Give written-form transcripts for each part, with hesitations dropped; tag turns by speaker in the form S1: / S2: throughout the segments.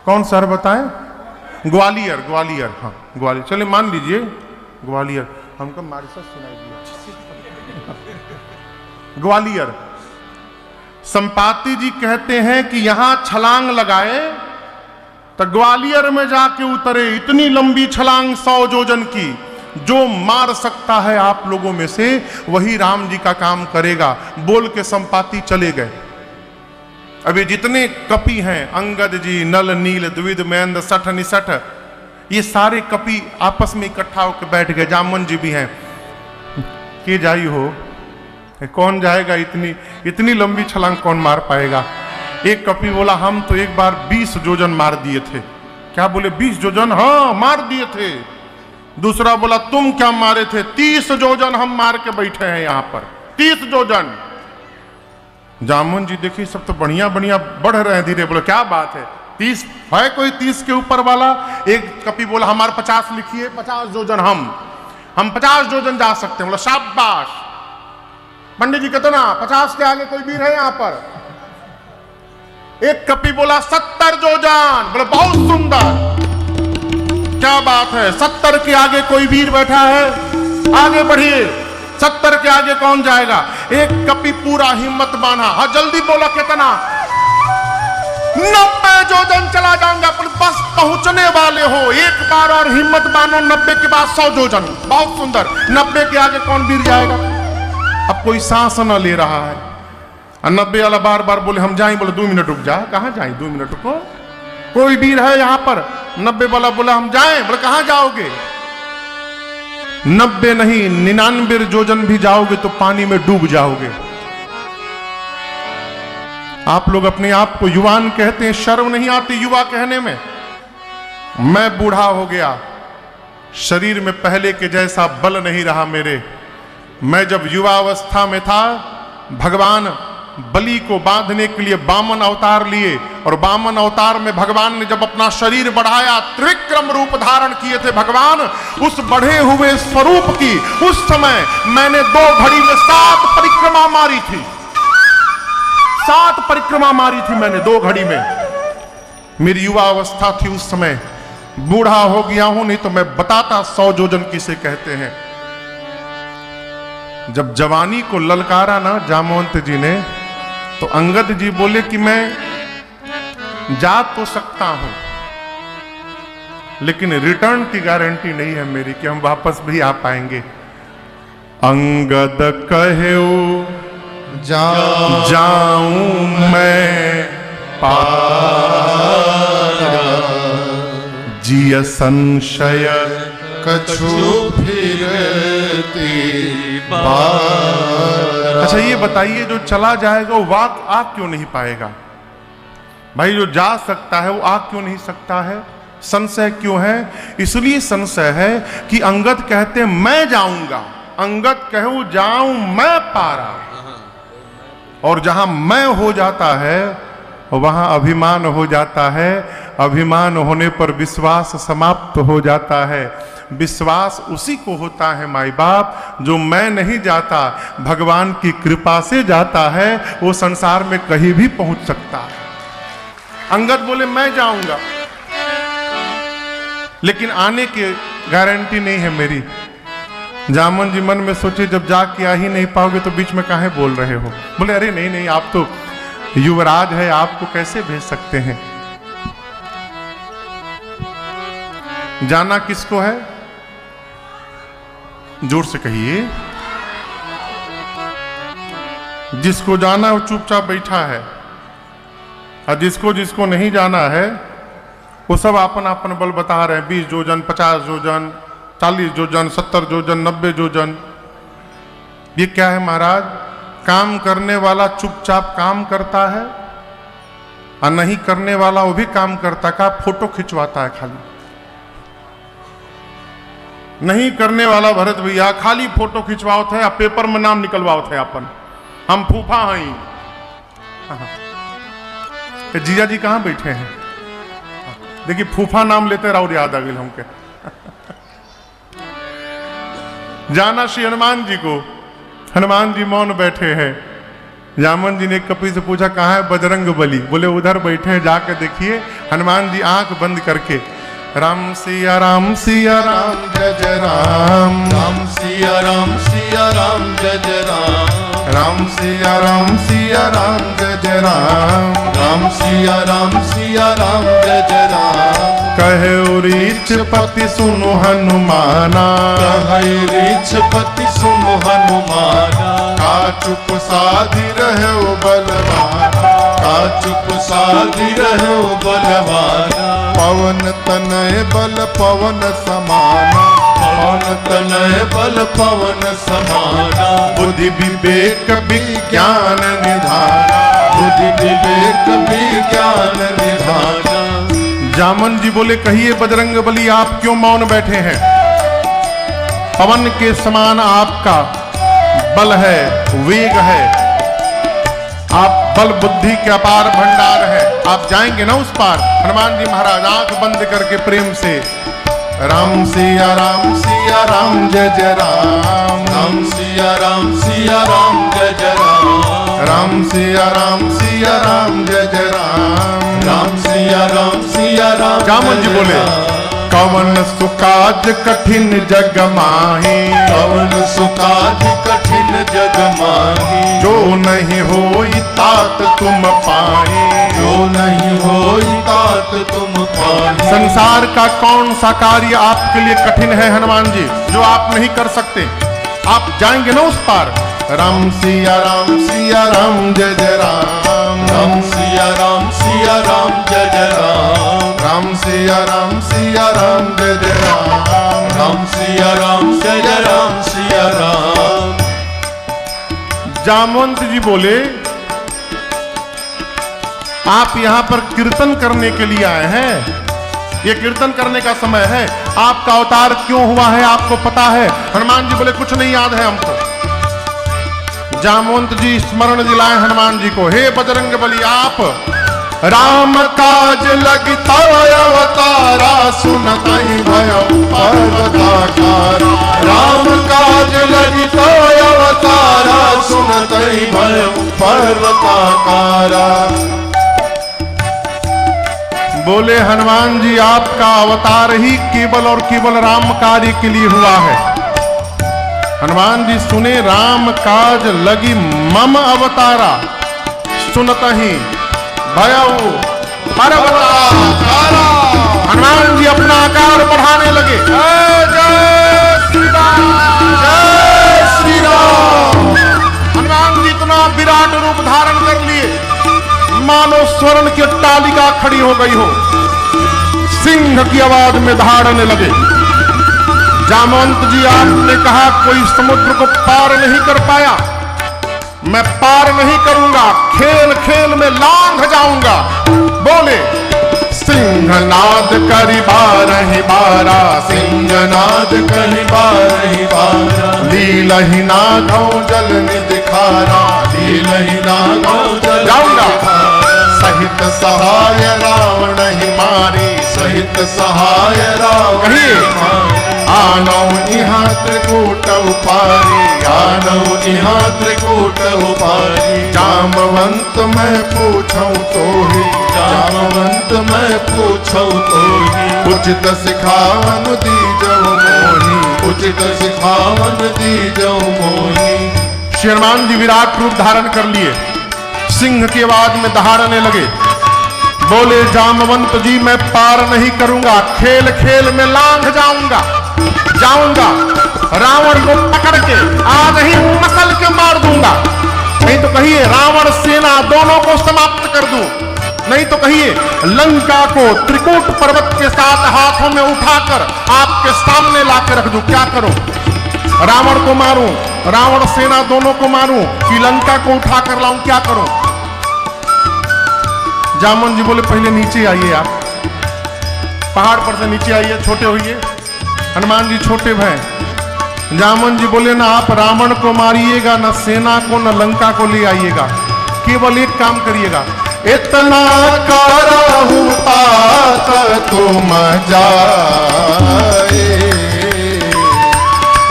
S1: कौन शहर बताएं? ग्वालियर। ग्वालियर, हाँ ग्वालियर, चलिए मान लीजिए ग्वालियर। हमको मारिशस सुनाई दिया। ग्वालियर। संपाति जी कहते हैं कि यहां छलांग लगाए तो ग्वालियर में जाके उतरे, इतनी लंबी छलांग 100 जोजन की। जो मार सकता है आप लोगों में से वही राम जी का काम करेगा, बोल के संपाति चले गए। अभी जितने कपि हैं, अंगद जी, नल, नील, द्विविद, महेंद्र, सठ, निसठ, ये सारे कपि आपस में इकट्ठा होकर बैठ गए। जामवन जी भी हैं कि जाई हो, कौन जाएगा, इतनी लंबी छलांग कौन मार पाएगा। एक कपि बोला हम तो एक बार 20 जोजन मार दिए थे। क्या बोले 20 जोजन? हाँ मार दिए थे। दूसरा बोला तुम क्या मारे थे? 30 जोजन हम मार के बैठे हैं यहां पर, 30 जोजन। जामुन जी देखिए सब तो बढ़िया बढ़िया बढ़ रहे हैं धीरे। बोले क्या बात है, 30 है कोई 30 के ऊपर वाला? एक कपि बोला हमारे 50 लिखिए, 50 जोजन हम 50 जोजन जा सकते हैं। बोला शाबाश। पंडित जी कहते ना 50 के आगे कोई वीर है यहां पर? एक कपि बोला 70 जोजन। बोले बहुत सुंदर, क्या बात है, 70 के आगे कोई वीर बैठा है, आगे बढ़िए, 70 के आगे कौन जाएगा? एक कपि पूरा हिम्मत बांधा, हाँ जल्दी बोला कितना? 90 जोजन चला जाऊंगा। बस पहुंचने वाले हो, एक बार और हिम्मत बांधो, 90 के बाद 100 जोजन। बहुत सुंदर, 90 के आगे कौन वीर जाएगा? अब कोई सांस न ले रहा है। 90 वाला बार बार बोले हम जाएं। बोले 2 मिनट रुक जा। कहां जाएं? 2 मिनट रुको, कोई वीर है यहां पर? 90 वाला बोला हम जाएं। बोले कहां जाओगे? 90 नहीं 99 जोजन भी जाओगे तो पानी में डूब जाओगे। आप लोग अपने आप को युवान कहते हैं, शर्म नहीं आती युवा कहने में? मैं बूढ़ा हो गया, शरीर में पहले के जैसा बल नहीं रहा मेरे। मैं जब युवावस्था में था, भगवान बलि को बांधने के लिए वामन अवतार लिए, और वामन अवतार में भगवान ने जब अपना शरीर बढ़ाया, त्रिविक्रम रूप धारण किए थे भगवान। उस बढ़े हुए स्वरूप की उस समय मैंने 2 घड़ी में 7 परिक्रमा मारी थी। 7 परिक्रमा मारी थी मैंने 2 घड़ी में। मेरी युवा अवस्था थी उस समय। बूढ़ा हो गया हूं, नहीं तो मैं बताता 100 जोजन किसे कहते हैं। जब जवानी को ललकारा ना जामवंत जी ने, तो अंगद जी बोले कि मैं जा तो सकता हूं, लेकिन रिटर्न की गारंटी नहीं है मेरी कि हम वापस भी आ पाएंगे। अंगद कहे जाऊं मैं पार, जिय संशय कछु फिरती बार। अच्छा ये बताइए, जो चला जाएगा वो वाक आ क्यों नहीं पाएगा? भाई जो जा सकता है वो आ क्यों नहीं सकता है? संशय क्यों है? इसलिए संशय है कि अंगद कहते मैं जाऊंगा, अंगद कहूं जाऊं मैं पारा। और जहां मैं हो जाता है वहां अभिमान हो जाता है। अभिमान होने पर विश्वास समाप्त हो जाता है। विश्वास उसी को होता है माई बाप, जो मैं नहीं जाता, भगवान की कृपा से जाता है, वो संसार में कहीं भी पहुंच सकता है। अंगद बोले मैं जाऊंगा, लेकिन आने की गारंटी नहीं है मेरी। जामन जी मन में सोचे जब जाके आ ही नहीं पाओगे तो बीच में काहे बोल रहे हो? बोले अरे नहीं नहीं, आप तो युवराज है, आपको कैसे भेज सकते हैं? जाना किसको है? जोर से कहिए। जिसको जाना है वो चुपचाप बैठा है, और जिसको जिसको नहीं जाना है वो सब अपन अपन बल बता रहे हैं। 20 जोजन, 50 जोजन, 40 जोजन, 70 जोजन, 90 जोजन। ये क्या है महाराज? काम करने वाला चुपचाप काम करता है, और नहीं करने वाला वो भी काम करता का फोटो खिंचवाता है खाली। नहीं करने वाला भरत भैया खाली फोटो खिंचवाओ थे, पेपर में नाम निकलवाओ थे अपन, हम फूफा हैं। जीजा जी कहां बैठे हैं? देखिए फूफा नाम लेते राउर याद आ गई हमके। जाना श्री हनुमान जी को। हनुमान जी मौन बैठे हैं। जामवंत जी ने कपि से पूछा कहाँ है बजरंग बली? बोले उधर बैठे हैं, जाकर देखिए। हनुमान जी आंख बंद करके राम सिया राम सिया राम जय जय राम,
S2: राम सिया राम सिया राम जय जय राम,
S1: राम सिया राम सिया राम जय जय राम,
S2: राम सिया राम सिया राम जय जय राम।
S1: कहे उरीच पति सुनो हनुमाना,
S2: कहे रीछ पति सुनो हनुमाना,
S1: का चुप साधी रहे ओ बलवाना,
S2: का चुप साधी रहो बलवाना,
S1: पवन तनय बल पवन समाना,
S2: पवन तनय बल पवन समाना,
S1: बुद्धि विवेक विज्ञान निधाना,
S2: बुद्धि विवेक विज्ञान निधाना।
S1: जामन जी बोले कहिए बजरंग बली आप क्यों मौन बैठे हैं? पवन के समान आपका बल है, वेग है, आप बल बुद्धि के अपार भंडार है, आप जाएंगे ना उस पार। हनुमान जी महाराज आंख बंद करके प्रेम से राम सिया राम सिया राम जय जय राम,
S2: राम सिया राम सिया राम जय जय राम,
S1: राम सिया राम सिया राम जय जय राम,
S2: राम सिया राम सिया राम।
S1: जामन जी बोले कवन सुकाज कठिन जग माही,
S2: कवन सुकाज कठिन जग माही,
S1: जो नहीं होई तात तुम पाई,
S2: जो नहीं होई तात तुम पाही।
S1: संसार का कौन सा कार्य आपके लिए कठिन है हनुमान जी जो आप नहीं कर सकते? आप जाएंगे ना उस पार। राम सिया राम जय जय राम,
S2: राम सिया राम जय जय राम,
S1: राम सिया राम जय जय राम,
S2: राम सिया राम जय जय राम सिया राम।
S1: जामवंत जी बोले आप यहाँ पर कीर्तन करने के लिए आए हैं, ये कीर्तन करने का समय है, आपका अवतार क्यों हुआ है आपको पता है? हनुमान जी बोले कुछ नहीं याद है हमको। जामवंत जी स्मरण दिलाए हनुमान जी को, हे बजरंग बली आप राम काज लगता अवतारा, सुनतहि भयो पर्वताकारा,
S2: राम काज लगता अवतारा, सुनतहि भयो पर्वताकारा।
S1: बोले हनुमान जी आपका अवतार ही केवल और केवल राम कार्य के लिए हुआ है। हनुमान जी सुने राम काज लगी मम अवतारा, सुनतहि भयउ पर्वताकारा। हनुमान जी अपना आकार बढ़ाने लगे, जय श्री राम, जय श्री राम। हनुमान जी इतना विराट रूप धारण कर लिए मानो स्वर्ण की अट्टालिका खड़ी हो गई हो, सिंह की आवाज में दहाड़ने लगे। जामवंत जी आपने कहा कोई समुद्र को पार नहीं कर पाया, मैं पार नहीं करूंगा, खेल खेल में लांघ जाऊंगा। बोले सिंहनाद करि बारहि बारा,
S2: सिंहनाद करि बारहि बारा,
S1: लीलहि नादौ जल निधि खारा,
S2: लीलहि नादौ जल
S1: जाऊंगा।
S2: निधि खारा।
S1: सहित सहाय रावण ही मारी,
S2: सहित सहाय रावण
S1: कहिए
S2: मारी,
S1: आनौ इहाँ त्रिकूट उपारी,
S2: आनौ इहाँ त्रिकूट उपारी।
S1: जामवंत मैं पूछूं तो ही,
S2: जामवंत मैं पूछूं तो ही,
S1: उचित सिखावन दीजौ मोहि,
S2: उचित सिखावन दीजौ मोहि।
S1: श्री हनुमान जी विराट रूप धारण कर लिए, सिंह की आवाज में दहाड़ने लगे। बोले जामवंत जी मैं पार नहीं करूंगा, खेल खेल में लांघ जाऊंगा, रावण को पकड़ के आज ही मसल के मार दूंगा। नहीं तो कहिए रावण सेना दोनों को समाप्त कर दूं, नहीं तो कहिए लंका को त्रिकूट पर्वत के साथ हाथों में उठाकर आपके सामने लाकर रख दूं। क्या करूं? रावण को मारूं, रावण सेना दोनों को मारूं कि लंका को उठाकर लाऊं? क्या करूं? जामवंत जी बोले पहले नीचे आइए, आप पहाड़ पर से नीचे आइए, छोटे होइए। हनुमान जी छोटे भय। जामवंत जी बोले ना आप रावण को मारिएगा, न सेना को, न लंका को ले आइएगा, केवल एक काम करिएगा, इतना करहु तात तुम जाए,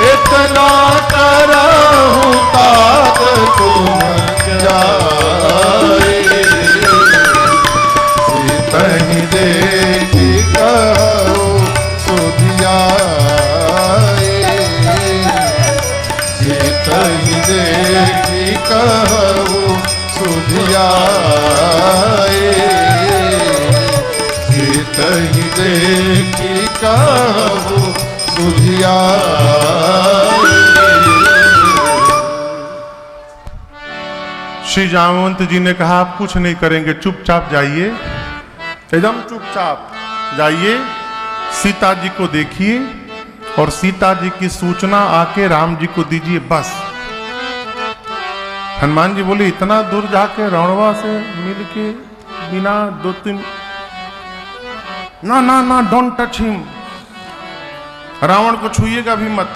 S2: इतना करहु तात तुम जाए।
S1: श्री जामवंत जी ने कहा आप कुछ नहीं करेंगे, चुपचाप जाइए, एकदम चुपचाप जाइए, सीता जी को देखिए और सीता जी की सूचना आके राम जी को दीजिए, बस। हनुमान जी बोले इतना दूर जाके रावणवा से मिल के बिना 2-3, ना डोंट टच हिम, रावण को छूइएगा भी मत,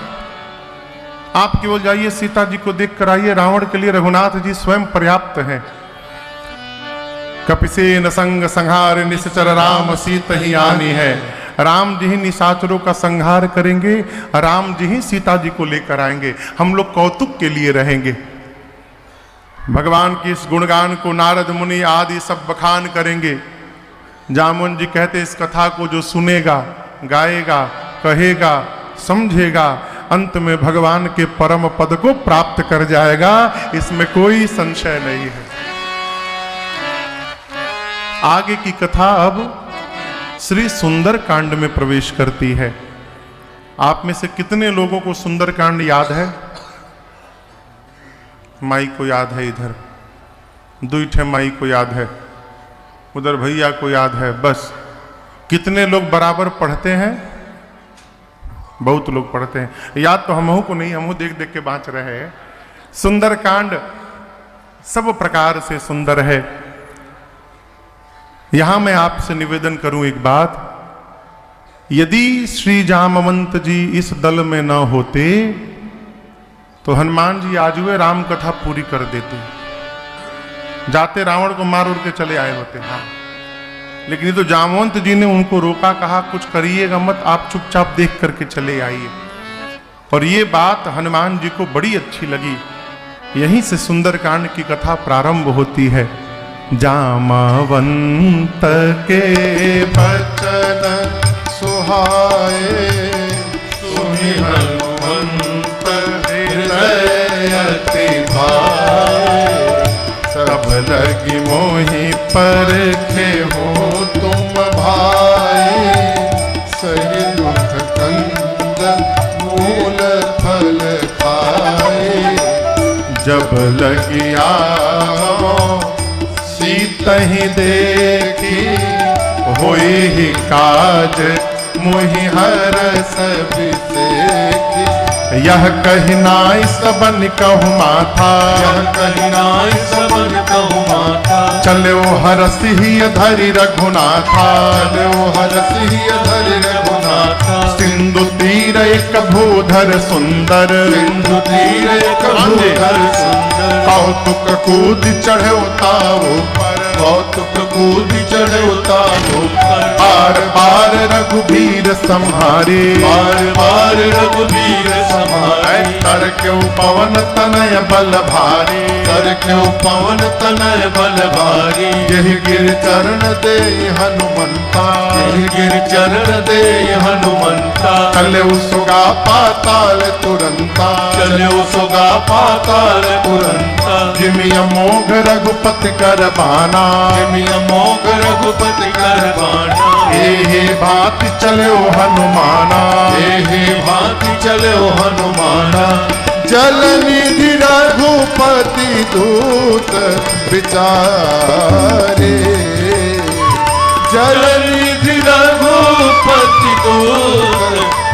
S1: आप केवल जाइए सीता जी को देख कर आइए, रावण के लिए रघुनाथ जी स्वयं पर्याप्त हैं। कपिसेन संग संहार निश्चर राम सीत ही आनी है, राम जी ही निशाचरों का संहार करेंगे, राम जी ही सीता जी को लेकर आएंगे, हम लोग कौतुक के लिए रहेंगे। भगवान की इस गुणगान को नारद मुनि आदि सब बखान करेंगे। जामुन जी कहते इस कथा को जो सुनेगा, गाएगा, कहेगा, समझेगा, अंत में भगवान के परम पद को प्राप्त कर जाएगा, इसमें कोई संशय नहीं है। आगे की कथा अब श्री सुंदर कांड में प्रवेश करती है। आप में से कितने लोगों को सुंदर कांड याद है? माई को याद है, इधर 2 माई को याद है, उधर भैया को याद है, बस। कितने लोग बराबर पढ़ते हैं? बहुत लोग पढ़ते हैं। याद तो हमहू को नहीं, हमहू देख देख के बाँच रहे हैं। सुंदर कांड सब प्रकार से सुंदर है। यहां मैं आपसे निवेदन करूं एक बात, यदि श्री जामवंत जी इस दल में न होते तो हनुमान जी आज वे राम कथा पूरी कर देते, जाते रावण को मार उड़ के चले आए होते। हाँ, लेकिन ये तो जामवंत जी ने उनको रोका, कहा कुछ करिएगा मत, आप चुपचाप देख करके चले आइए। और ये बात हनुमान जी को बड़ी अच्छी लगी। यहीं से सुंदरकांड की कथा प्रारंभ होती है। जामवंत के
S2: बचन सुहाए, सुनि हनुमंत हृदय अति भाए, सब लगी मोहि परखे हो तुम भाई, सही दुख कंद मूल फल खाए, जब लगिया सीतहि देखी, होई ही काज मोहि हरस बिसेखी, यह कहि नाई सबन कहु माथा,
S3: यह कहि नाई सबन कहु माथा,
S2: चलो हरस ही धरि रघुनाथा, चलो हरस ही धरि रघुनाथा,
S1: सिंधु तीर एक भूधर सुंदर,
S2: सिंधु तीर एक भूधर सुंदर,
S1: कौतुक कूद चढ़े उतारो पर,
S2: कौतुक कूद चढ़े उतारो पर,
S1: बार बार रघुबीर संहारे,
S2: बार बार रघुबीर समारे,
S1: कर क्यों पवन तनय बल भारी,
S2: कर क्यों पवन तनय बल भारी,
S1: यही
S2: गिर चरण दे हनुमंता,
S3: गिर चरण दे हनुमंता,
S1: चले सुगा पाताल तुरंता,
S3: चलो सुगा पाताल तुरंता,
S1: जिमि अमोघ रघुपति कर बाना,
S3: जिमि अमोघ रघुपति कर बाना,
S1: हे भांति चले हनुमाना,
S2: हे
S3: भांति चलो हनुमाना,
S2: जल निधि रघुपति दूत विचारे,
S3: जल निधि रघुपति दूत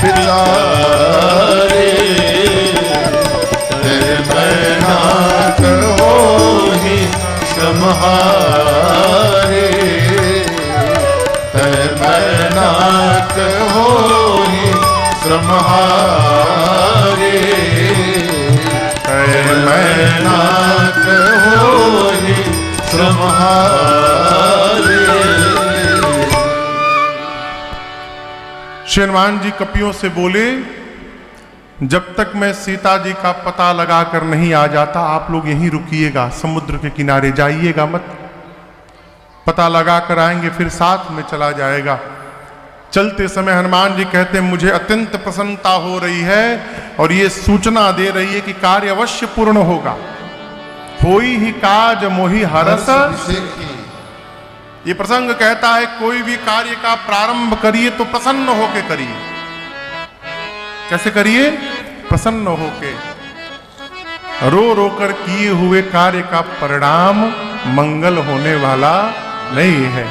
S2: विचारे,
S3: मैनाक होहि सम्हारे,
S2: मैनाक होहि सम्हारे, मैनाक होहि सम्हारे।
S1: श्री हनुमान जी कपियों से बोले, जब तक मैं सीता जी का पता लगाकर नहीं आ जाता आप लोग यहीं रुकिएगा, समुद्र के किनारे जाइएगा मत, पता लगा कर आएंगे फिर साथ में चला जाएगा। चलते समय हनुमान जी कहते हैं मुझे अत्यंत प्रसन्नता हो रही है और ये सूचना दे रही है कि कार्य अवश्य पूर्ण होगा। होई ही काज मोहि हरस, ये प्रसंग कहता है कोई भी कार्य का प्रारंभ करिए तो प्रसन्न होके करिए। कैसे करिए? प्रसन्न होके। रो रो कर किए हुए कार्य का परिणाम मंगल होने वाला नहीं है।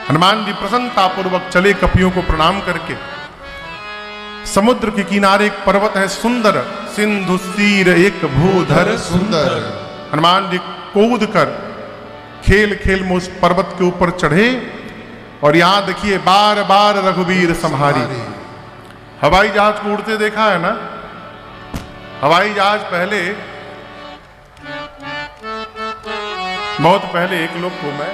S1: हनुमान जी प्रसन्नता पूर्वक चले कपियों को प्रणाम करके। समुद्र के किनारे एक पर्वत है सुंदर, सिंधु तीर एक भूधर
S2: सुंदर।
S1: हनुमान जी कूद कर खेल खेल में उस पर्वत के ऊपर चढ़े और यहां देखिए बार बार रघुवीर संहारी। हवाई जहाज को उड़ते देखा है ना? हवाई जहाज पहले, बहुत पहले एक लोग को मैं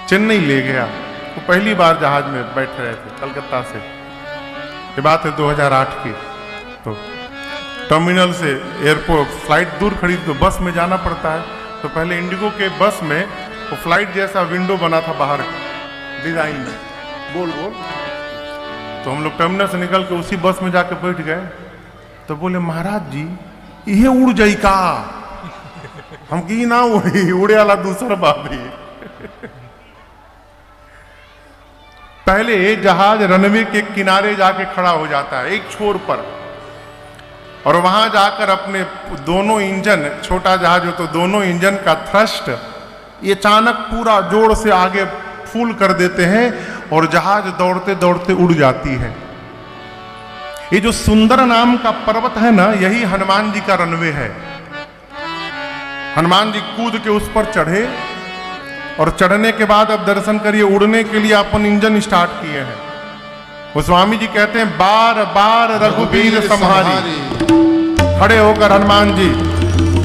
S1: चेन्नई ले गया। वो पहली बार जहाज में बैठ रहे थे कलकत्ता से, ये बात है 2008 की। तो टर्मिनल से एयरपोर्ट फ्लाइट दूर खड़ी तो बस में जाना पड़ता है। तो पहले इंडिगो के बस में वो फ्लाइट जैसा विंडो बना था बाहर डिजाइन में, गोल गोल। तो हम लोग टर्मिनल से निकल के उसी बस में जाके बैठ गए। तो बोले महाराज जी ये उड़ जाई का? हम की ना उड़ी, उड़े वाला दूसरा बात ही। पहले जहाज रनवे के किनारे जाके खड़ा हो जाता है एक छोर पर, और वहां जाकर अपने दोनों इंजन, छोटा जहाज हो तो दोनों इंजन का थ्रस्ट ये अचानक पूरा जोर से आगे फुल कर देते हैं और जहाज दौड़ते दौड़ते उड़ जाती है। ये जो सुंदर नाम का पर्वत है ना, यही हनुमान जी का रनवे है। हनुमान जी कूद के उस पर चढ़े और चढ़ने के बाद अब दर्शन करिए, उड़ने के लिए अपन इंजन स्टार्ट किए हैं। वो स्वामी जी कहते हैं बार बार रघुवीर संहारी। खड़े होकर हनुमान जी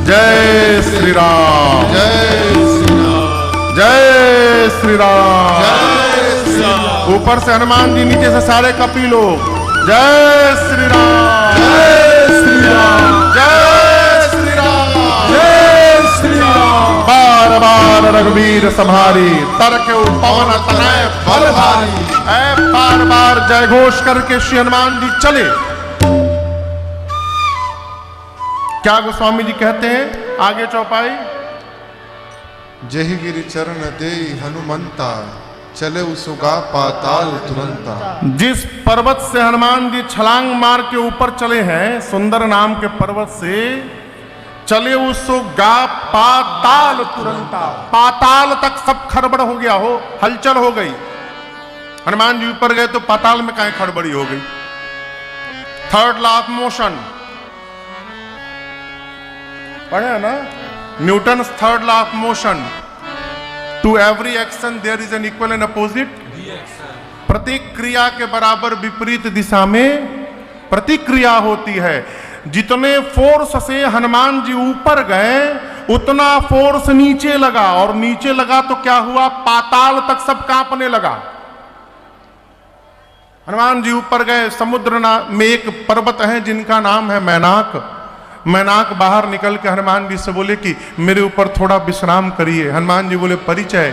S1: जय श्री राम,
S2: जय श्री राम,
S1: जय श्री राम।
S2: जय श्री राम।
S1: ऊपर से हनुमान जी, नीचे से सारे कपी लोग जय श्री राम,
S2: जय श्री राम,
S1: जय श्री राम,
S2: जय श्री राम।
S1: बार बार रघुवीर संहारी, तरके पवन तनय बल भारी। ऐ बार बार जय घोष करके श्री हनुमान जी चले। क्या गोस्वामी जी कहते हैं आगे चौपाई?
S2: जहि गिरि चरण दे हनुमंता, चले उसुगा पाताल तुरंता।
S1: जिस पर्वत से हनुमान जी छलांग मार के ऊपर चले हैं, सुंदर नाम के पर्वत से चले उसुगा पाताल तुरंता। पाताल तक सब खड़बड़ हो गया हो, हलचल हो गई। हनुमान जी ऊपर गए तो पाताल में काहे खड़बड़ी हो गई? थर्ड लॉ ऑफ मोशन पढ़े ना, Newton third law of motion. To every action there is an equal and opposite. प्रत्येक क्रिया के बराबर विपरीत दिशा में प्रतिक्रिया होती है। जितने फोर्स से हनुमान जी ऊपर गए उतना फोर्स नीचे लगा, और नीचे लगा तो क्या हुआ? पाताल तक सब कांपने लगा। हनुमान जी ऊपर गए, समुद्र में एक पर्वत है जिनका नाम है मैनाक। मैनाक बाहर निकल के हनुमान जी से बोले कि मेरे ऊपर थोड़ा विश्राम करिए। हनुमान जी बोले परिचय?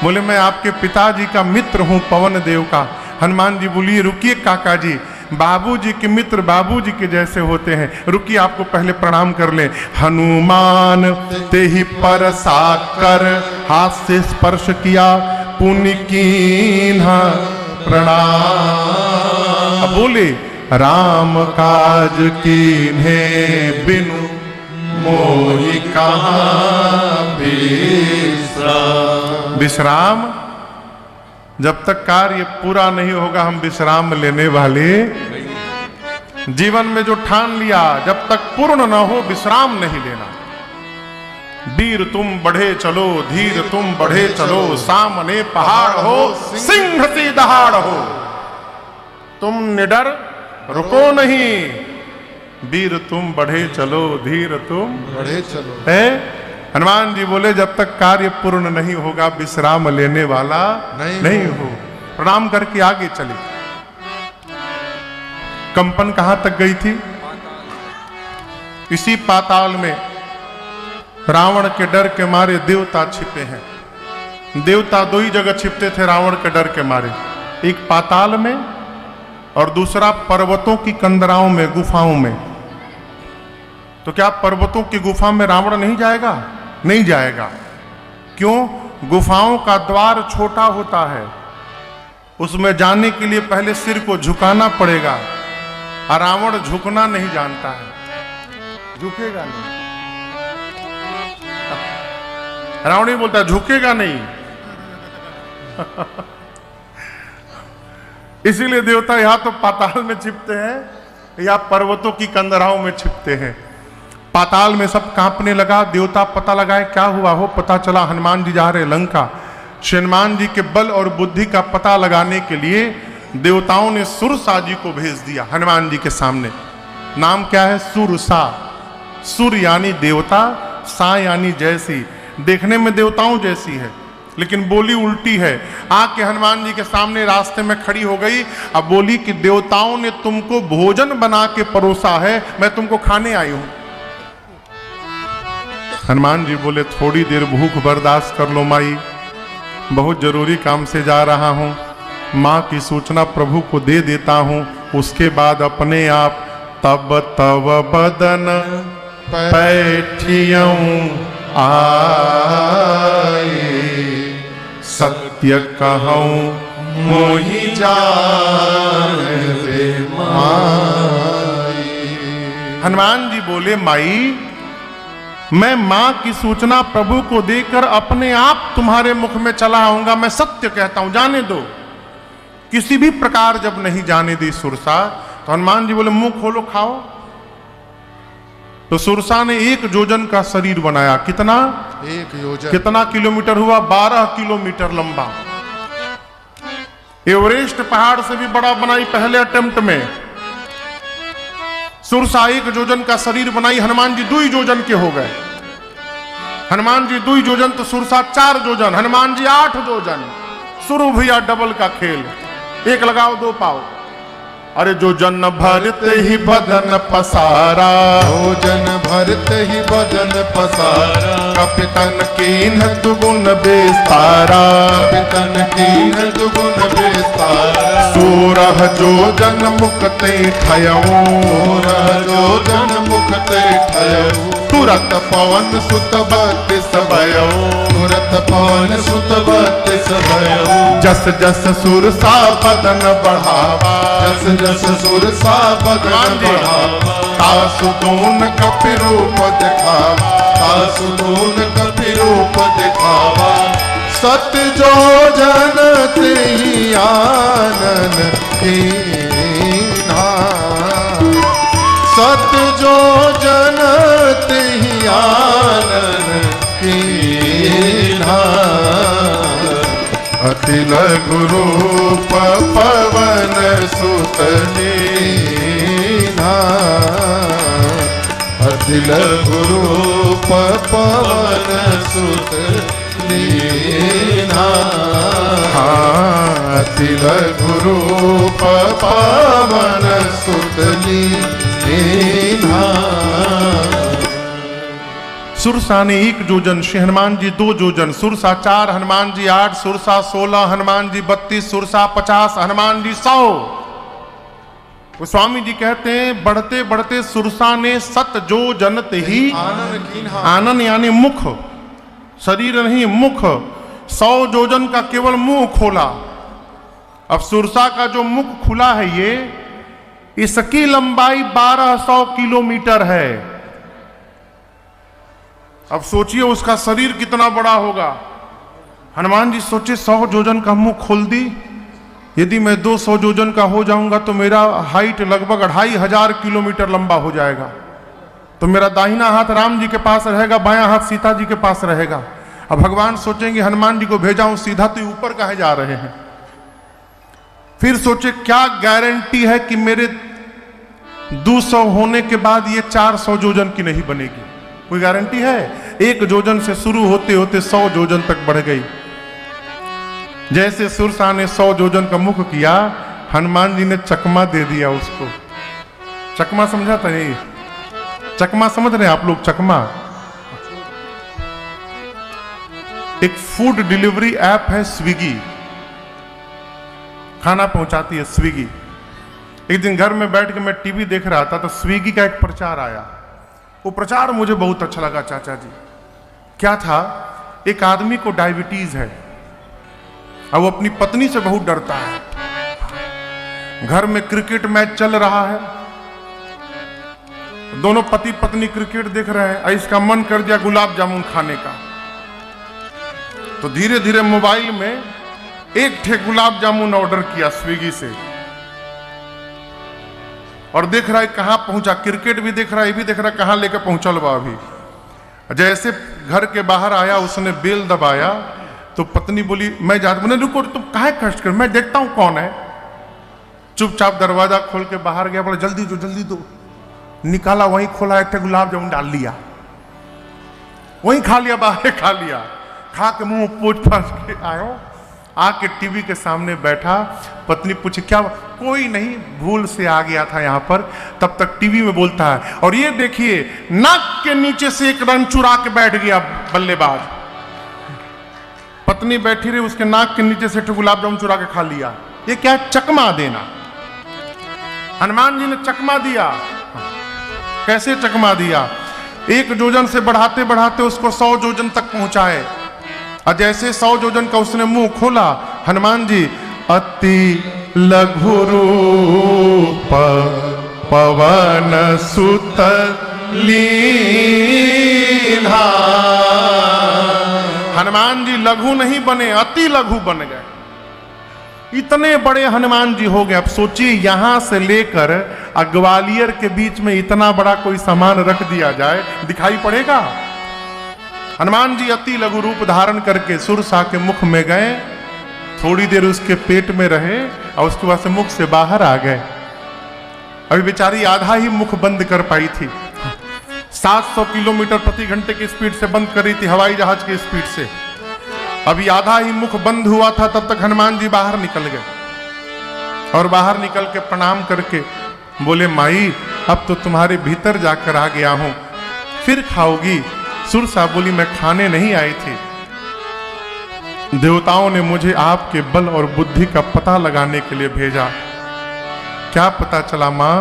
S1: बोले मैं आपके पिताजी का मित्र हूं, पवन देव का। हनुमान जी बोलिए रुकिए काका जी, बाबूजी के मित्र बाबूजी के जैसे होते हैं, रुकिए आपको पहले प्रणाम कर ले। हनुमान ते ही पर साकर, हाथ से स्पर्श किया पुण्य कीन्हा प्रणाम। बोले राम काज कीन्हे बिनु मोहि कहाँ विश्राम। विश्राम जब तक कार्य पूरा नहीं होगा हम विश्राम लेने वाले। जीवन में जो ठान लिया जब तक पूर्ण न हो विश्राम नहीं लेना। वीर तुम बढ़े चलो, धीर तुम बढ़े चलो, सामने पहाड़ हो सिंह सी दहाड़ हो, तुम निडर रुको नहीं। वीर तुम बढ़े चलो, धीर तुम
S2: बढ़े चलो।
S1: है हनुमान जी बोले जब तक कार्य पूर्ण नहीं होगा विश्राम लेने वाला नहीं हो। प्रणाम करके आगे चले। कंपन कहां तक गई थी? इसी पाताल में रावण के डर के मारे देवता छिपे हैं। देवता दो ही जगह छिपते थे रावण के डर के मारे, एक पाताल में और दूसरा पर्वतों की कंदराओं में, गुफाओं में। तो क्या पर्वतों की गुफा में रावण नहीं जाएगा? नहीं जाएगा। क्यों? गुफाओं का द्वार छोटा होता है, उसमें जाने के लिए पहले सिर को झुकाना पड़ेगा। और रावण झुकना नहीं जानता है, झुकेगा नहीं। रावण ही बोलता है झुकेगा नहीं। इसीलिए देवता या तो पाताल में छिपते हैं या पर्वतों की कंदराओं में छिपते हैं। पाताल में सब कांपने लगा। देवता पता लगाए क्या हुआ हो। पता चला हनुमान जी जा रहे लंका। हनुमान जी के बल और बुद्धि का पता लगाने के लिए देवताओं ने सुरसा जी को भेज दिया हनुमान जी के सामने। नाम क्या है? सुरसा। सुर यानी देवता, सा यानी जैसी। देखने में देवताओं जैसी है लेकिन बोली उल्टी है। आके हनुमान जी के सामने रास्ते में खड़ी हो गई। अब बोली कि देवताओं ने तुमको भोजन बना के परोसा है, मैं तुमको खाने आई हूं। हनुमान जी बोले थोड़ी देर भूख बर्दाश्त कर लो माई, बहुत जरूरी काम से जा रहा हूं। माँ की सूचना प्रभु को दे देता हूं, उसके बाद अपने आप तब तब बदन पैठियऊं आए, सत्य कहूं मोहि जान रे माई। हनुमान जी बोले माई, मैं मां की सूचना प्रभु को देकर अपने आप तुम्हारे मुख में चला आऊंगा। मैं सत्य कहता हूं, जाने दो। किसी भी प्रकार जब नहीं जाने दी सुरसा, तो हनुमान जी बोले मुंह खोलो खाओ। तो सुरसा ने 1 योजन का शरीर बनाया। कितना?
S2: 1 योजन।
S1: कितना किलोमीटर हुआ? 12 किलोमीटर लंबा। एवरेस्ट पहाड़ से भी बड़ा बनाई पहले अटेम्प्ट में। सुरसा 1 योजन का शरीर बनाई। हनुमान जी 2 योजन के हो गए। हनुमान जी 2 योजन तो सुरसा 4 योजन, हनुमान जी 8 योजन। शुरू भैया डबल का खेल, 1 लगाओ 2 पाओ। अरे जो जन भरते ही बदन पसारा,
S2: भोजन भरते ही बदन पसारा,
S1: कपितन कीन दुगुन बेस्तारा,
S2: पितन कीन दुगुन बेस्तारा,
S1: सोरह जो जन मुक्ते ठयऊ,
S2: जो जन मुखते ठयऊ,
S1: तुरत पवन सुत बत्तिस भयऊ,
S2: तुरत पवन सुत बत्तिस भयऊ,
S1: जस जस सुरसा बदन बढ़ावा,
S2: जस जस सुरसा बदन बढ़ावा,
S1: तासु दून कपि रूप दिखावा,
S2: तासु दून कपि रूप दिखावा,
S1: सत
S2: जो जन तेहि आनन कीन्हा,
S1: सत
S2: जो जन तेहि आनन कीन्हा,
S1: अति लघु रूप पवन सुत लीन्हा,
S2: अति लघु रूप पवन सुत लीन्हा,
S1: अति लघु रूप पवन सुत लीन्हा। सुरसा ने 1 योजन, हनुमान जी 2 योजन, सुरसा 4, हनुमान जी 8, सुरसा 16, हनुमान जी 32, सुरसा 50, हनुमान जी 100। वो स्वामी जी कहते हैं बढ़ते बढ़ते सुरसा ने 7 योजन ही
S2: आनन कीन्हा,
S1: आनन यानी मुख, शरीर नहीं मुख, 100 योजन का केवल मुंह खोला। अब सुरसा का जो मुख खुला है ये, इसकी लंबाई 1200 किलोमीटर है। अब सोचिए उसका शरीर कितना बड़ा होगा। हनुमान जी सोचे 100 योजन का मुंह खोल दी, यदि मैं 200 योजन का हो जाऊंगा तो मेरा हाइट लगभग 2500 किलोमीटर लंबा हो जाएगा। तो मेरा दाहिना हाथ राम जी के पास रहेगा, बायां हाथ सीता जी के पास रहेगा। अब भगवान सोचेंगे हनुमान जी को भेजा हूं सीधा, तो ऊपर कहे जा रहे हैं। फिर सोचे क्या गारंटी है कि मेरे 200 होने के बाद ये 400 योजन की नहीं बनेगी? कोई गारंटी है? 1 योजन से शुरू होते होते 100 योजन तक बढ़ गई। जैसे सुरसा ने 100 योजन का मुख किया, हनुमान जी ने चकमा दे दिया उसको। चकमा समझा था? नहीं, चकमा समझ रहे हैं आप लोग? चकमा एक फूड डिलीवरी ऐप है, स्विगी, खाना पहुंचाती है स्विगी। एक दिन घर में बैठ के मैं टीवी देख रहा था तो स्विगी का एक प्रचार आया। वो प्रचार मुझे बहुत अच्छा लगा चाचा जी। क्या था? एक आदमी को डायबिटीज है और वो अपनी पत्नी से बहुत डरता है। घर में क्रिकेट मैच चल रहा है, दोनों पति पत्नी क्रिकेट देख रहे हैं, इसका मन कर दिया गुलाब जामुन खाने का। तो धीरे धीरे मोबाइल में एक ठे गुलाब जामुन ऑर्डर किया स्विगी से, और देख रहा है कहां पहुंचा, क्रिकेट भी देख रहा है, ये भी देख रहा है कहां लेकर पहुंचल बा। अभी जैसे घर के बाहर आया, उसने बेल दबाया तो पत्नी बोली मैं जाता, मैंने रुको तुम काहे कष्ट कर, मैं देखता हूं कौन है। चुपचाप दरवाजा खोल के बाहर गया, बोला जल्दी दो जल्दी दो। निकाला, वहीं खोला, एक गुलाब जामुन डाल लिया, वहीं खा लिया, बाहर खा लिया। खा के मुंह पोंछ पाछ के आयो, आके टीवी के सामने बैठा। पत्नी पूछी क्या, कोई नहीं, भूल से आ गया था यहाँ पर। तब तक टीवी में बोलता है, और ये देखिए नाक के नीचे से एक रन चुरा के बैठ गया बल्लेबाज। पत्नी बैठी रही, उसके नाक के नीचे से गुलाब जामुन चुरा के खा लिया। ये क्या, चकमा देना। हनुमान जी ने चकमा दिया। कैसे चकमा दिया? 1 जोजन से बढ़ाते बढ़ाते उसको 100 जोजन तक पहुंचाए। और जैसे 100 जोजन का उसने मुंह खोला, हनुमान जी अति लघु रूप पवन सुत लीन्हा। हनुमान जी लघु नहीं बने, अति लघु बन गए। इतने बड़े हनुमान जी हो गए। अब सोचिए, यहां से लेकर ग्वालियर के बीच में इतना बड़ा कोई सामान रख दिया जाए, दिखाई पड़ेगा? हनुमान जी अति लघु रूप धारण करके सुरसा के मुख में गए, थोड़ी देर उसके पेट में रहे और उसके बाद से मुख से बाहर आ गए। अभी बेचारी आधा ही मुख बंद कर पाई थी। 700 किलोमीटर प्रति घंटे की स्पीड से बंद कर रही थी, हवाई जहाज की स्पीड से। अभी आधा ही मुख बंद हुआ था, तब तक हनुमान जी बाहर निकल गए। और बाहर निकल के प्रणाम करके बोले माई अब तो तुम्हारे भीतर जाकर आ गया हूं, फिर खाओगी? सुरसा बोली मैं खाने नहीं आई थी, देवताओं ने मुझे आपके बल और बुद्धि का पता लगाने के लिए भेजा। क्या पता चला मां?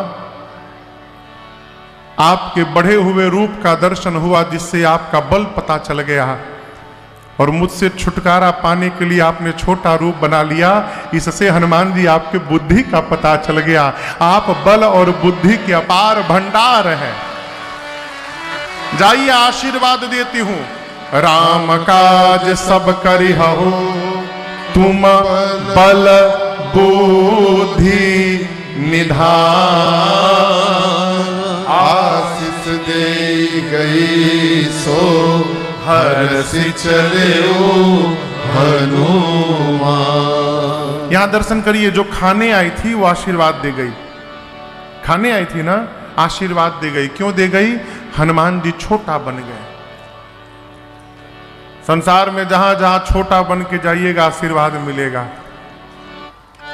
S1: आपके बढ़े हुए रूप का दर्शन हुआ, जिससे आपका बल पता चल गया, और मुझसे छुटकारा पाने के लिए आपने छोटा रूप बना लिया। इससे हनुमान जी आपके बुद्धि का पता चल गया। आप बल और बुद्धि के अपार भंडार हैं। जाइए, आशीर्वाद देती हूं। राम काज सब करिहु, तुम बल बुद्धि निधान।
S2: आशीष दे गई सो हर्षि चले हनुमान।
S1: यहां दर्शन करिए, जो खाने आई थी वो आशीर्वाद दे गई। खाने आई थी ना, आशीर्वाद दे गई। क्यों दे गई? हनुमान जी छोटा बन गए। संसार में जहां जहां छोटा बन के जाइएगा आशीर्वाद मिलेगा,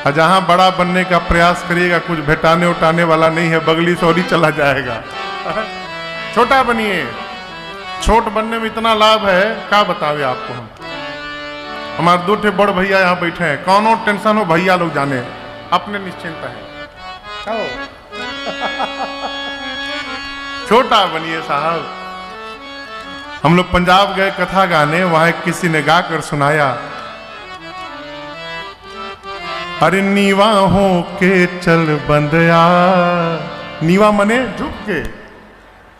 S1: और जहां बड़ा बनने का प्रयास करिएगा कुछ भेटाने उठाने वाला नहीं है, बगली से और ही चला जाएगा। छोटा बनिए। छोट बनने में इतना लाभ है, क्या बतावे आपको हम। हमारे 2 ठे बड़ भैया यहाँ बैठे हैं, कौनो टेंशन हो भैया लोग जाने, अपने निश्चिंत है। क्या हो? छोटा बनिए साहब। हम लोग पंजाब गए कथा गाने, वहां किसी ने गाकर सुनाया, अरे नीवा हो के चल बंदया। नीवा मने झुक के,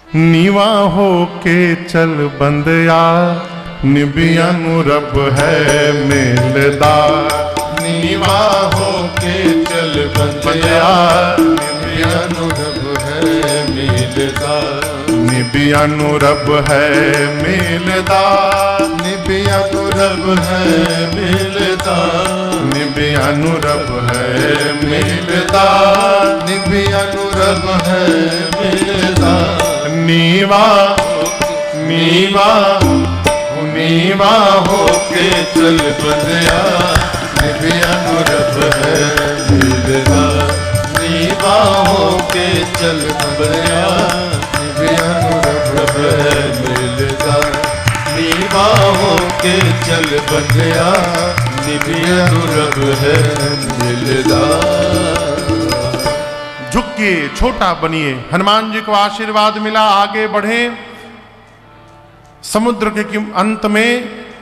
S1: नीवा हो के चल बंदया, निबियानुरब है मेलदार।
S2: नीवा हो के चल बंदया, निबियानुरब है मेलदार।
S1: निबियानुरब है मेलदार,
S2: निबियानुरब है मेलदार।
S1: निबियानुरब है मेलदार,
S2: निबियानुरब है मेलदार।
S1: नीवा नीवा नीवा
S2: हो के चल बंदया, निबियानुरब है मेलदार। नीवा हो के चल बंदया, निबियानुरब है मेलदार। नीवा हो के चल बंदया, निबियानुरब है मेलदार।
S1: झुकिए, छोटा बनिए। हनुमान जी को आशीर्वाद मिला, आगे बढ़े। समुद्र के अंत में,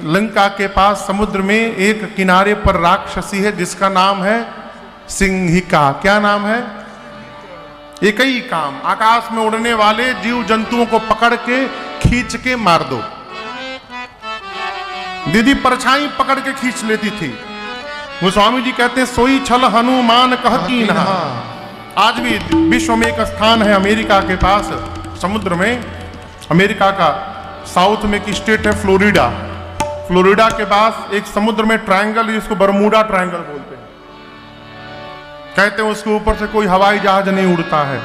S1: लंका के पास समुद्र में एक किनारे पर राक्षसी है जिसका नाम है सिंहिका। क्या नाम है? एक ही काम, आकाश में उड़ने वाले जीव जंतुओं को पकड़ के खींच के मार दो। दीदी परछाई पकड़ के खींच लेती थी। गोस्वामी जी कहते हैं सोई छल हनुमान कहती नहा। आज भी विश्व में एक स्थान है अमेरिका के पास समुद्र में, अमेरिका का साउथ में एक स्टेट है फ्लोरिडा। फ्लोरिडा के पास एक समुद्र में ट्रायंगल, जिसको बरमूडा ट्रायंगल बोलते हैं। कहते हैं उसके ऊपर से कोई हवाई जहाज नहीं उड़ता है।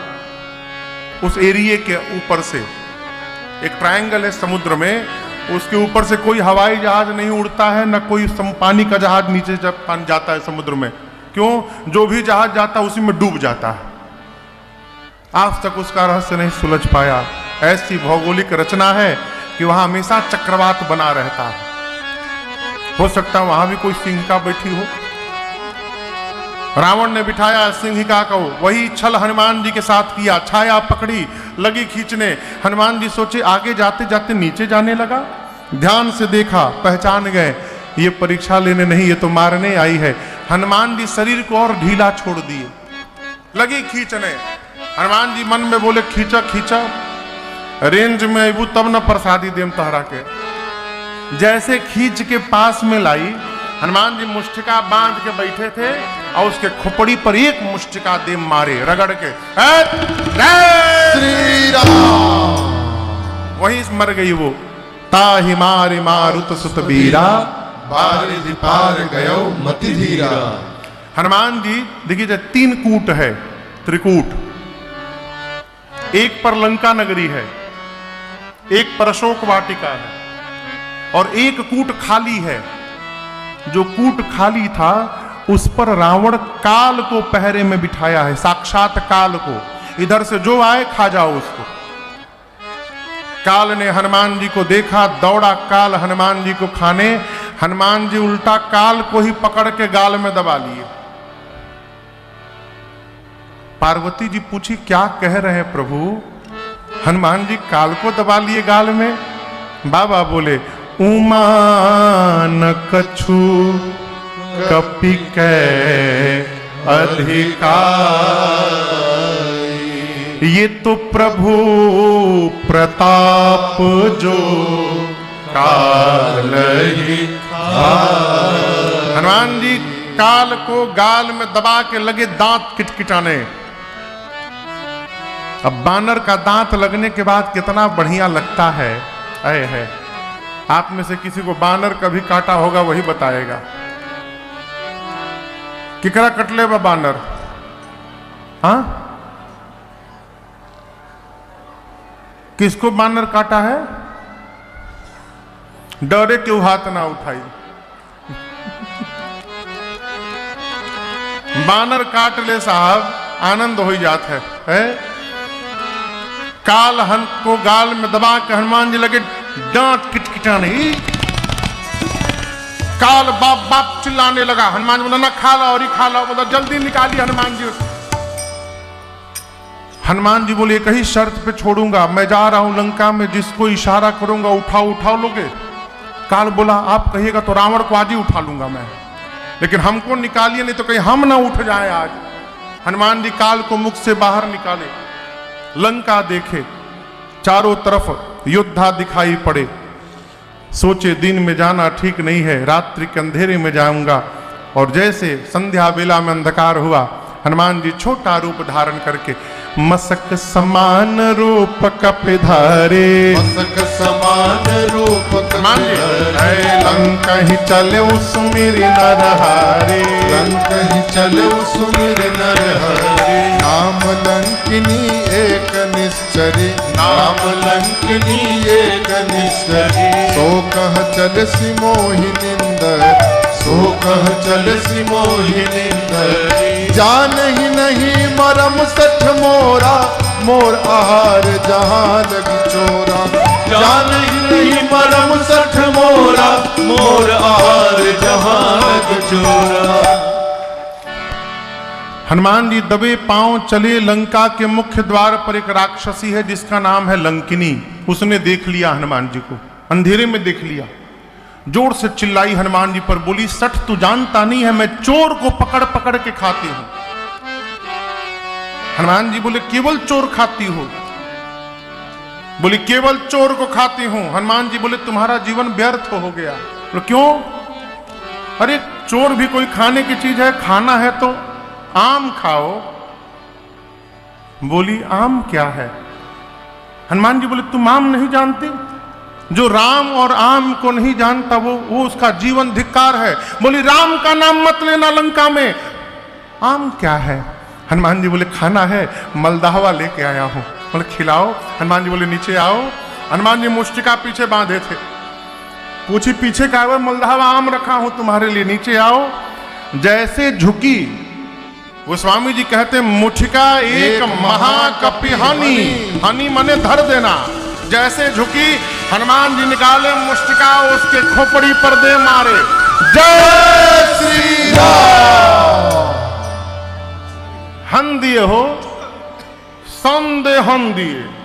S1: उस एरिया के ऊपर से एक ट्रायंगल है समुद्र में, उसके ऊपर से कोई हवाई जहाज नहीं उड़ता है, न कोई पानी का जहाज नीचे जब पानी जाता है समुद्र में। क्यों? जो भी जहाज जाता है उसी में डूब जाता है। आज तक उसका रहस्य नहीं सुलझ पाया। ऐसी भौगोलिक रचना है कि वहां हमेशा चक्रवात बना रहता है। हो सकता है वहां भी कोई सिंहिका बैठी हो। रावण ने बिठाया सिंहिका को, वही छल हनुमान जी के साथ किया। छाया पकड़ी, लगी खींचने। हनुमान जी सोचे आगे जाते जाते नीचे जाने लगा। ध्यान से देखा, पहचान गए ये परीक्षा लेने नहीं, ये तो मारने आई है। हनुमान जी शरीर को और ढीला छोड़ दिए, लगी खींचने। हनुमान जी मन में बोले खींचा खींचा, रेंज में अबू तब न प्रसादी देम तहरा के। जैसे खींच के पास में लाई, हनुमान जी मुष्टिका बांध के बैठे थे और उसके खोपड़ी पर एक मुष्टिका दे मारे रगड़ के,
S2: श्री राम।
S1: वहीं मर गई वो। ताहि मारे मारुत सुत बीरा,
S2: बारिधि पार गयो मति धीरा।
S1: हनुमान जी देखिए 3 कूट है, त्रिकूट। एक पर लंका नगरी है, एक पर अशोक वाटिका है और एक कूट खाली है। जो कूट खाली था उस पर रावण काल को पहरे में बिठाया है, साक्षात काल को। इधर से जो आए खा जाओ उसको। काल ने हनुमान जी को देखा, दौड़ा काल हनुमान जी को खाने। हनुमान जी उल्टा काल को ही पकड़ के गाल में दबा लिए। पार्वती जी पूछी क्या कह रहे हैं प्रभु? हनुमान जी काल को दबा लिए गाल में। बाबा बोले उमा न कछु कपि कै अधिकार, ये तो प्रभु प्रताप जो काल ही। हनुमान जी काल को गाल में दबा के लगे दांत किटकिटाने। अब बानर का दांत लगने के बाद कितना बढ़िया लगता है। है आप में से किसी को बानर कभी काटा होगा वही बताएगा। किकरा कटले बा बानर? हाँ, किसको बानर काटा है? डरे क्यों हाथ ना उठाई। बानर काट ले साहब, आनंद हो जाता है? काल हन को गाल में दबा के हनुमान जी लगे डांट किटकिटाने। काल बाप बाप चिल्लाने लगा। हनुमान जी बोला ना खा लो और ही खा लो, बोला जल्दी निकालिए हनुमान जी। हनुमान जी बोले एक ही शर्त पे छोड़ूंगा, मैं जा रहा हूं लंका में, जिसको इशारा करूंगा उठाओ उठाओ लोगे। काल बोला आप कहिएगा तो रावण को आज ही उठा लूंगा मैं, लेकिन हमको निकालिए नहीं तो कहीं हम ना उठ जाए आज। हनुमान जी काल को मुख से बाहर निकाले, लंका देखे, चारों तरफ योद्धा दिखाई पड़े। सोचे दिन में जाना ठीक नहीं है, रात्रि के अंधेरे में जाऊंगा। और जैसे संध्या बेला में अंधकार हुआ, हनुमान जी छोटा रूप धारण करके मसक समान रूप कपिधारे,
S2: मसक समान रूप
S1: कपिधारे, लंका ही चले सुमिर नरहारे,
S2: लंका ही चले सुमिर नरहारे। नाम लंकिनी एक निश्चरी, नाम लंकिनी एक निश्चरी। सो कह चल सी मोहिनिंदर, सो कह चल सी मोहिनिंदर। जान ही नहीं मरम सठ मोरा, मोर आहार जहां लगी चोरा। जान ही नहीं मरम सठ मोरा, मोर आहार जहां लगी चोरा।
S1: हनुमान जी दबे पांव चले। लंका के मुख्य द्वार पर एक राक्षसी है जिसका नाम है लंकिनी। उसने देख लिया हनुमान जी को, अंधेरे में देख लिया। जोर से चिल्लाई हनुमान जी पर, बोली सठ तू जानता नहीं है मैं चोर को पकड़ पकड़ के खाती हूं। हनुमान जी बोले केवल चोर खाती हो? बोली केवल चोर को खाती हूं। हनुमान जी बोले तुम्हारा जीवन व्यर्थ हो गया। बोले क्यों? अरे चोर भी कोई खाने की चीज है, खाना है तो आम खाओ। बोली आम क्या है? हनुमान जी बोले तुम आम नहीं जानती? जो राम और आम को नहीं जानता वो उसका जीवन धिक्कार है। बोली राम का नाम मत लेना लंका में। आम क्या है? हनुमान जी बोले खाना है, मलदाहवा लेके आया हूं। बोले खिलाओ। हनुमान जी बोले नीचे आओ। हनुमान जी मुष्टिका पीछे बांधे थे। पूछी पीछे का है? मलदाहवा आम रखा हूं तुम्हारे लिए, नीचे आओ। जैसे झुकी, वो स्वामी जी कहते मुठिका एक महाकपि हनी, हनी मने धर देना। जैसे झुकी, हनुमान जी निकाले मुष्टिका, उसके खोपड़ी पर दे मारे। जय श्री राम। हन दिए हो, संदेहन दिए।